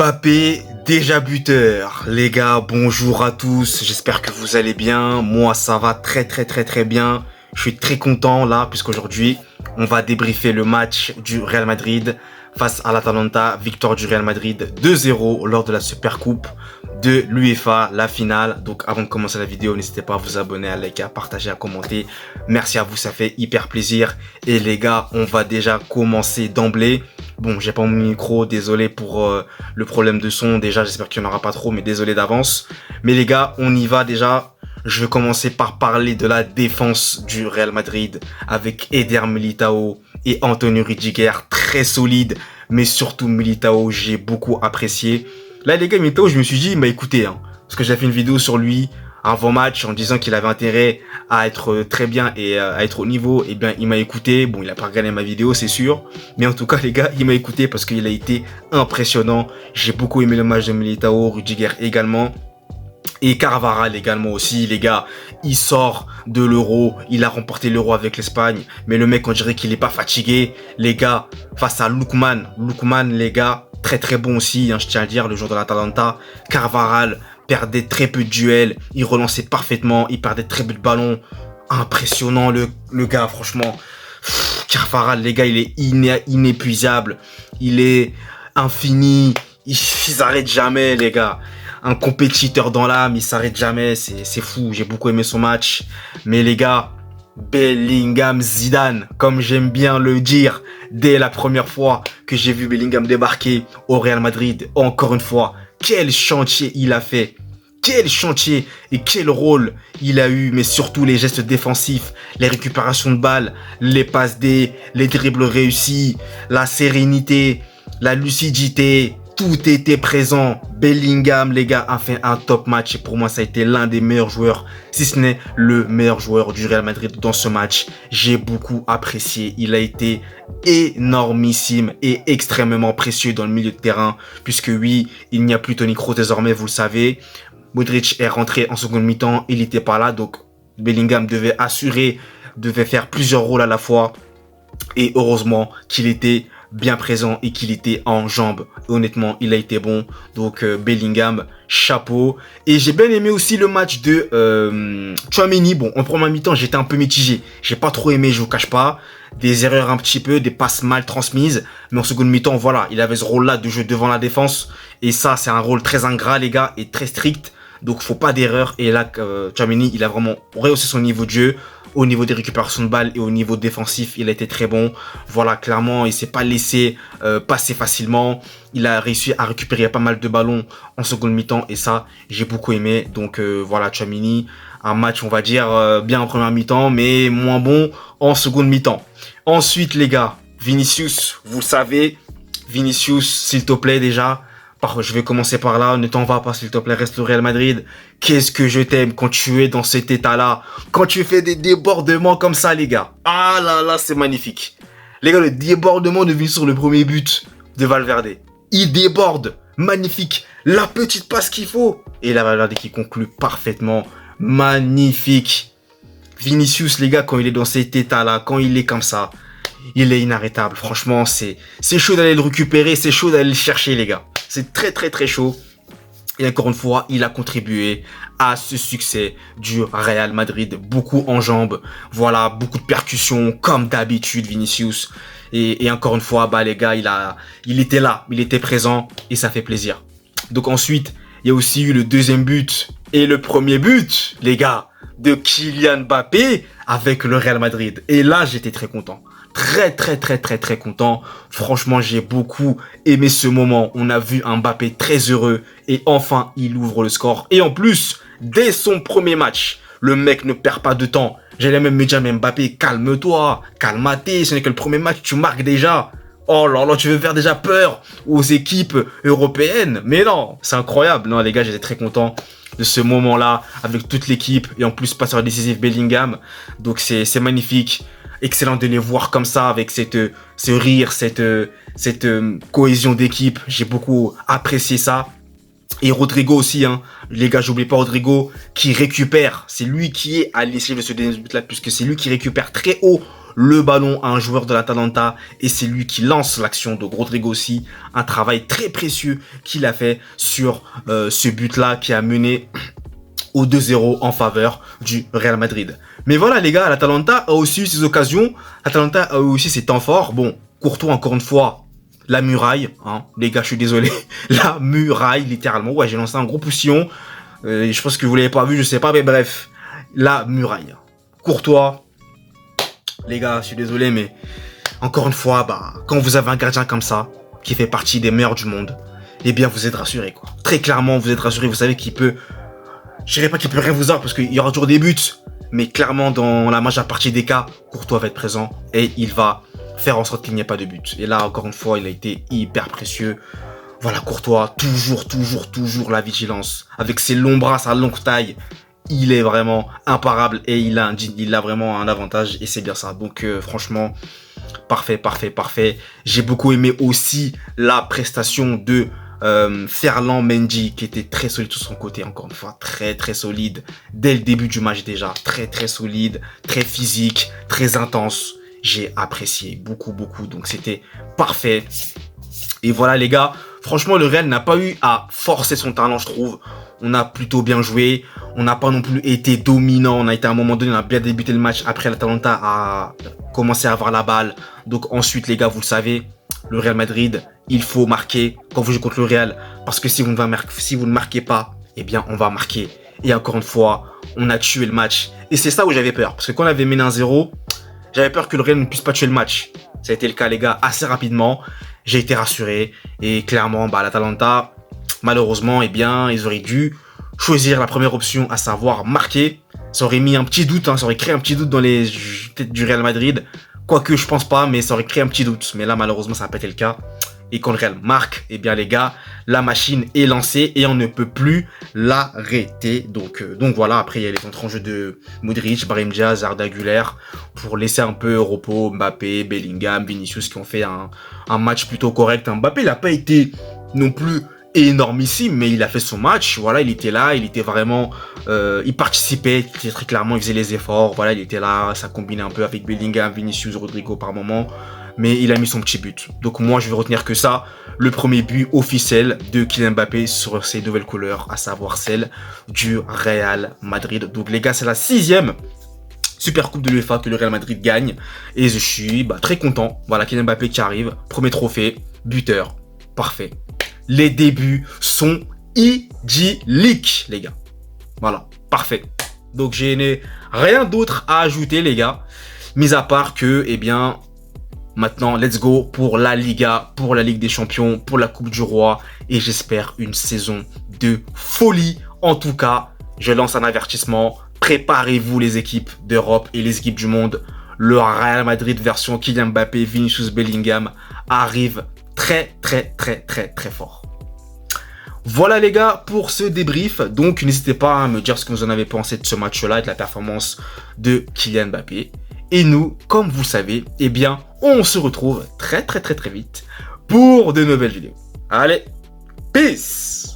Mbappé, déjà buteur. Les gars, bonjour à tous. J'espère que vous allez bien. Moi, ça va très bien. Je suis très content là, puisqu'aujourd'hui, on va débriefer le match du Real Madrid face à l'Atalanta. Victoire du Real Madrid 2-0 lors de la Supercoupe de l'UEFA, la finale. Donc avant de commencer la vidéo, n'hésitez pas à vous abonner, à liker, à partager, à commenter. Merci à vous, ça fait hyper plaisir. Et les gars, on va déjà commencer d'emblée. Bon, j'ai pas mon micro, désolé pour le problème de son. Déjà, j'espère qu'il n'y en aura pas trop, mais désolé d'avance. Mais les gars, on y va déjà. Je vais commencer par parler de la défense du Real Madrid avec Eder Militao et Antonio Rudiger, très solide. Mais surtout Militao, j'ai beaucoup apprécié. Là, les gars, Militao, je me suis dit, il m'a écouté, hein, parce que j'ai fait une vidéo sur lui avant match en disant qu'il avait intérêt à être très bien et à être au niveau. Et bien, il m'a écouté. Bon, il a pas regardé ma vidéo, c'est sûr. Mais en tout cas, les gars, il m'a écouté parce qu'il a été impressionnant. J'ai beaucoup aimé le match de Militao, Rudiger également. Et Carvajal également aussi, les gars. Il sort de l'Euro. Il a remporté l'Euro avec l'Espagne. Mais le mec, on dirait qu'il est pas fatigué. Les gars, face à Lookman. Lookman, les gars, très bon aussi, hein, je tiens à le dire, le joueur de l'Atalanta. Carvajal perdait très peu de duels. Il relançait parfaitement. Il perdait très peu de ballons. Impressionnant, le gars, franchement. Carvajal, les gars, il est inépuisable. Il est infini. Il s'arrête jamais, les gars. Un compétiteur dans l'âme, il s'arrête jamais, c'est fou, j'ai beaucoup aimé son match. Mais les gars, Bellingham Zidane, comme j'aime bien le dire, dès la première fois que j'ai vu Bellingham débarquer au Real Madrid, encore une fois, quel chantier il a fait. Quel chantier et quel rôle il a eu, mais surtout les gestes défensifs, les récupérations de balles, les passes D, les dribbles réussis, la sérénité, la lucidité. Tout était présent. Bellingham, les gars, a fait un top match. Et pour moi, ça a été l'un des meilleurs joueurs, si ce n'est le meilleur joueur du Real Madrid dans ce match. J'ai beaucoup apprécié. Il a été énormissime et extrêmement précieux dans le milieu de terrain. Puisque oui, il n'y a plus Toni Kroos désormais, vous le savez. Modric est rentré en seconde mi-temps. Il n'était pas là. Donc, Bellingham devait faire plusieurs rôles à la fois. Et heureusement qu'il était bien présent et qu'il était en jambes. Honnêtement, il a été bon. Donc Bellingham, chapeau. Et j'ai bien aimé aussi le match de Tchouaméni. Bon, en première mi-temps, j'étais un peu mitigé. J'ai pas trop aimé, je vous cache pas. Des erreurs un petit peu, des passes mal transmises. Mais en seconde mi-temps, voilà, il avait ce rôle-là de jouer devant la défense. Et ça, c'est un rôle très ingrat, les gars, et très strict. Donc, faut pas d'erreur. Et là, Tchouaméni, il a vraiment rehaussé son niveau de jeu. Au niveau des récupérations de balles et au niveau défensif, il a été très bon. Voilà, clairement, il s'est pas laissé passer facilement. Il a réussi à récupérer pas mal de ballons en seconde mi-temps et ça, j'ai beaucoup aimé. Donc voilà, Tchouaméni, un match, on va dire, bien en première mi-temps, mais moins bon en seconde mi-temps. Ensuite, les gars, Vinicius, vous le savez, Vinicius, s'il te plaît déjà. Je vais commencer par là, ne t'en va pas s'il te plaît, reste le Real Madrid. Qu'est-ce que je t'aime quand tu es dans cet état-là, quand tu fais des débordements comme ça, les gars. Ah là là, c'est magnifique. Les gars, le débordement de Vinicius sur le premier but de Valverde. Il déborde, magnifique, la petite passe qu'il faut. Et la Valverde qui conclut parfaitement, magnifique. Vinicius, les gars, quand il est dans cet état-là, quand il est comme ça, il est inarrêtable. Franchement, c'est chaud d'aller le récupérer, c'est chaud d'aller le chercher, les gars. C'est très chaud. Et encore une fois, il a contribué à ce succès du Real Madrid. Beaucoup en jambes. Voilà, beaucoup de percussions, comme d'habitude, Vinicius. Et encore une fois, bah, les gars, il était là, il était présent et ça fait plaisir. Donc ensuite, il y a aussi eu le deuxième but et le premier but, les gars, de Kylian Mbappé avec le Real Madrid. Et là, j'étais très content. Très content. Franchement, j'ai beaucoup aimé ce moment. On a vu un Mbappé très heureux et enfin, il ouvre le score. Et en plus, dès son premier match, le mec ne perd pas de temps. J'allais même me dire, mais Mbappé, calme-toi, calme-toi, ce n'est que le premier match, tu marques déjà. Oh là là, tu veux faire déjà peur aux équipes européennes. Mais non, c'est incroyable. Non, les gars, j'étais très content de ce moment-là avec toute l'équipe et en plus, passeur décisif Bellingham. Donc, c'est magnifique. Excellent de les voir comme ça avec ce rire, cette cohésion d'équipe. J'ai beaucoup apprécié ça. Et Rodrigo aussi, hein. Les gars, j'oublie pas Rodrigo qui récupère. C'est lui qui est à l'initiative de ce dernier but-là, puisque c'est lui qui récupère très haut le ballon à un joueur de l'Atalanta et c'est lui qui lance l'action. Donc Rodrigo aussi, un travail très précieux qu'il a fait sur ce but-là qui a mené au 2-0 en faveur du Real Madrid. Mais voilà les gars, l'Atalanta a aussi eu ses occasions, l'Atalanta a eu aussi ses temps forts. Bon, Courtois encore une fois, la muraille, hein. Les gars, je suis désolé, la muraille littéralement. Ouais, j'ai lancé un gros poussillon, je pense que vous l'avez pas vu, je sais pas, mais bref, la muraille. Courtois, les gars, je suis désolé, mais encore une fois, bah, quand vous avez un gardien comme ça, qui fait partie des meilleurs du monde, eh bien, vous êtes rassurés, quoi. Très clairement, vous êtes rassurés, vous savez qu'il peut, je dirais pas qu'il peut rien vous avoir, parce qu'il y aura toujours des buts, mais clairement, dans la majeure partie des cas, Courtois va être présent, et il va faire en sorte qu'il n'y ait pas de but. Et là, encore une fois, il a été hyper précieux. Voilà, Courtois, toujours la vigilance. Avec ses longs bras, sa longue taille, il est vraiment imparable et il a vraiment un avantage et c'est bien ça. Donc franchement, parfait. J'ai beaucoup aimé aussi la prestation de Ferland Mendy qui était très solide sur son côté, encore une fois, très solide. Dès le début du match déjà, très solide, très physique, très intense. J'ai apprécié beaucoup, donc c'était parfait. Et voilà les gars, franchement le Real n'a pas eu à forcer son talent je trouve. On a plutôt bien joué, on n'a pas non plus été dominant, on a été à un moment donné, on a bien débuté le match, après l'Atalanta a commencé à avoir la balle. Donc ensuite les gars, vous le savez, le Real Madrid, il faut marquer quand vous jouez contre le Real, parce que si vous ne marquez pas, eh bien on va marquer. Et encore une fois, on a tué le match. Et c'est ça où j'avais peur, parce que quand on avait mené 1-0, j'avais peur que le Real ne puisse pas tuer le match. Ça a été le cas les gars, assez rapidement. J'ai été rassuré et clairement, bah, l'Atalanta, malheureusement, eh bien, ils auraient dû choisir la première option, à savoir marquer. Ça aurait mis un petit doute, hein, ça aurait créé un petit doute dans les têtes du Real Madrid. Quoique, je pense pas, mais ça aurait créé un petit doute. Mais là, malheureusement, ça n'a pas été le cas. Et quand le Real marque, eh bien, les gars, la machine est lancée et on ne peut plus l'arrêter. Donc voilà, après, il y a les entrées en jeu de Modric, Brahim Diaz, Arda Güler pour laisser un peu au repos Mbappé, Bellingham, Vinicius qui ont fait un match plutôt correct. Mbappé, il n'a pas été non plus énormissime, mais il a fait son match. Voilà, il était là, il était vraiment, il participait très clairement, il faisait les efforts. Voilà, il était là, ça combinait un peu avec Bellingham, Vinicius, Rodrigo par moment. Mais il a mis son petit but. Donc moi, je vais retenir que ça, le premier but officiel de Kylian Mbappé sur ses nouvelles couleurs, à savoir celle du Real Madrid. Donc les gars, c'est la 6e Super Coupe de l'UEFA que le Real Madrid gagne. Et je suis très content. Voilà, Kylian Mbappé qui arrive, premier trophée, buteur, parfait. Les débuts sont idylliques, les gars. Voilà, parfait. Donc j'ai rien d'autre à ajouter, les gars. Mis à part que, eh bien... Maintenant, let's go pour la Liga, pour la Ligue des Champions, pour la Coupe du Roi. Et j'espère une saison de folie. En tout cas, je lance un avertissement. Préparez-vous les équipes d'Europe et les équipes du monde. Le Real Madrid version Kylian Mbappé, Vinicius Bellingham arrive très fort. Voilà les gars pour ce débrief. Donc n'hésitez pas à me dire ce que vous en avez pensé de ce match-là et de la performance de Kylian Mbappé. Et nous, comme vous savez, eh bien, on se retrouve très vite pour de nouvelles vidéos. Allez, peace!